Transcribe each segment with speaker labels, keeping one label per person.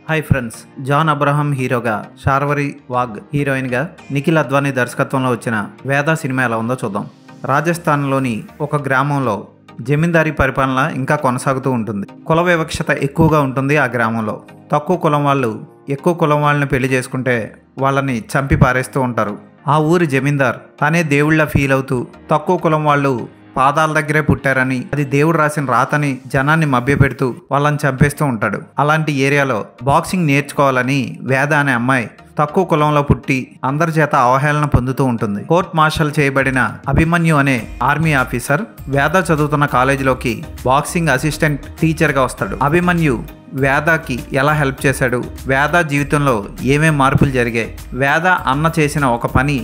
Speaker 1: Hi friends, John Abraham హీరోగా, శార్వరి వాగ్ హీరోయిన్గా, నిఖిల్ అద్వానీ దర్శకత్వంలో వచ్చిన వేద సినిమా ఎలా ఉందో చూద్దాం. రాజస్థాన్లోని ఒక గ్రామంలో జమీందారీ పరిపాలన ఇంకా కొనసాగుతూ ఉంటుంది. కుల వివక్షత ఎక్కువగా ఉంటుంది ఆ గ్రామంలో. తక్కువ కులం వాళ్ళు ఎక్కువ కులం వాళ్ళని పెళ్లి చేసుకుంటే వాళ్ళని చంపి పారేస్తూ ఉంటారు. ఆ ఊరి జమీందార్ తనే దేవుళ్ళ ఫీల్ అవుతూ తక్కువ కులం వాళ్ళు పాదాల దగ్గరే పుట్టారని, అది దేవుడు రాసిన రాతని జనాన్ని మభ్యపెడుతూ వాళ్ళని చంపేస్తూ ఉంటాడు. అలాంటి ఏరియాలో బాక్సింగ్ నేర్చుకోవాలని వేద అనే అమ్మాయి తక్కువ కులంలో పుట్టి అందరి చేత అవహేళన పొందుతూ ఉంటుంది. కోర్ట్ మార్షల్ చేయబడిన అభిమన్యు అనే ఆర్మీ ఆఫీసర్ వేద చదువుతున్న కాలేజీలోకి బాక్సింగ్ అసిస్టెంట్ టీచర్గా వస్తాడు. అభిమన్యు వేదకి ఎలా హెల్ప్ చేశాడు, వేద జీవితంలో ఏమేం మార్పులు జరిగాయి, వేద అన్న చేసిన ఒక పని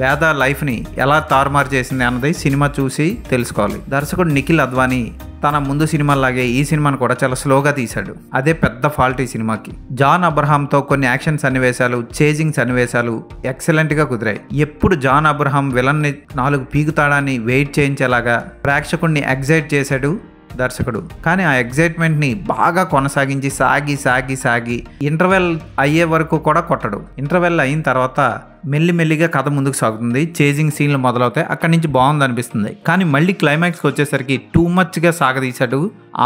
Speaker 1: వేద లైఫ్ని ఎలా తారుమారు చేసింది అన్నది సినిమా చూసి తెలుసుకోవాలి. దర్శకుడు నిఖిల్ అద్వానీ తన ముందు సినిమాలాగే ఈ సినిమాను కూడా చాలా స్లోగా తీశాడు. అదే పెద్ద ఫాల్ట్ ఈ సినిమాకి. జాన్ అబ్రహాంతో కొన్ని యాక్షన్ సన్నివేశాలు, చేజింగ్ సన్నివేశాలు ఎక్సలెంట్గా కుదిరాయి. ఎప్పుడు జాన్ అబ్రహాం విలన్ని 4 పీకుతాడని వెయిట్ చేయించేలాగా ప్రేక్షకుడిని ఎగ్జైట్ చేశాడు దర్శకుడు. కానీ ఆ ఎగ్జైట్మెంట్ని బాగా కొనసాగించి సాగి ఇంటర్వెల్ అయ్యే వరకు కూడా కొట్టడు. ఇంటర్వెల్ అయిన తర్వాత మెల్లిమెల్లిగా కథ ముందుకు సాగుతుంది. చేజింగ్ సీన్లు మొదలవుతాయి. అక్కడి నుంచి బాగుంది అనిపిస్తుంది. కానీ మళ్ళీ క్లైమాక్స్కి వచ్చేసరికి టూ మచ్గా సాగదీశాడు.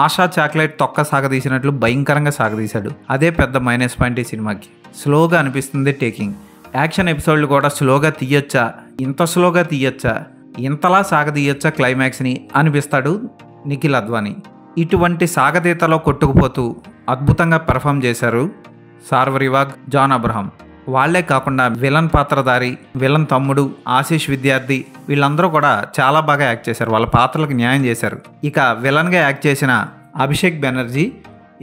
Speaker 1: ఆశా చాక్లెట్ తొక్క సాగదీసినట్లు భయంకరంగా సాగదీశాడు. అదే పెద్ద మైనస్ పాయింట్ ఈ సినిమాకి. స్లోగా అనిపిస్తుంది టేకింగ్. యాక్షన్ ఎపిసోడ్లు కూడా స్లోగా తీయొచ్చా, ఇంత స్లోగా తీయొచ్చా, ఇంతలా సాగదీయొచ్చా క్లైమాక్స్ని అనిపిస్తాడు నిఖిల్ అద్వానీ. ఇటువంటి సాగతీతలో కొట్టుకుపోతూ అద్భుతంగా పెర్ఫామ్ చేశారు శార్వరి వాగ్, జాన్ అబ్రహం. వాళ్లే కాకుండా విలన్ పాత్రధారి, విలన్ తమ్ముడు, ఆశీష్ విద్యార్థి, వీళ్ళందరూ కూడా చాలా బాగా యాక్ట్ చేశారు. వాళ్ళ పాత్రలకు న్యాయం చేశారు. ఇక విలన్గా యాక్ట్ చేసిన అభిషేక్ బెనర్జీ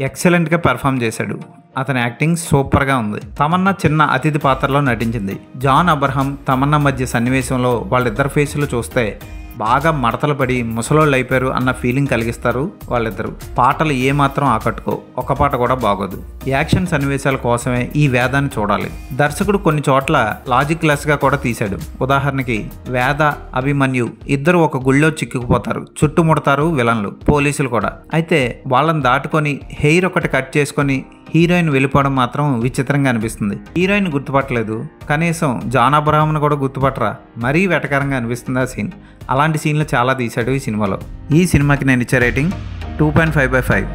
Speaker 1: ఎక్సలెంట్గా పెర్ఫామ్ చేశాడు. అతని యాక్టింగ్ సూపర్గా ఉంది. తమన్నా చిన్న అతిథి పాత్రలో నటించింది. జాన్ అబ్రహం తమన్నా మధ్య సన్నివేశంలో వాళ్ళిద్దరు ఫేసులు చూస్తే బాగా మడతలు పడి ముసలోళ్ళు అయిపోయారు అన్న ఫీలింగ్ కలిగిస్తారు వాళ్ళిద్దరు. పాటలు ఏమాత్రం ఆకట్టుకో, ఒక పాట కూడా బాగోదు. యాక్షన్ సన్నివేశాల కోసమే ఈ వేదాన్ని చూడాలి. దర్శకుడు కొన్ని చోట్ల లాజిక్ లెస్గా కూడా తీశాడు. ఉదాహరణకి వేద, అభిమన్యు ఇద్దరు ఒక గుళ్ళో చిక్కుకుపోతారు. చుట్టుముడతారు విలన్లు, పోలీసులు కూడా. అయితే వాళ్ళని దాటుకొని హెయిర్ ఒకటి కట్ చేసుకొని హీరోయిన్ వెళ్ళిపోవడం మాత్రం విచిత్రంగా అనిపిస్తుంది. హీరోయిన్ గుర్తుపట్టలేదు, కనీసం జాన్ అబ్రహాంను కూడా గుర్తుపట్టరా, మరీ వెటకరంగా అనిపిస్తుంది ఆ సీన్. అలాంటి సీన్లు చాలా తీశాడు ఈ సినిమాలో. ఈ సినిమాకి నేను ఇచ్చే రేటింగ్ 2.5/5.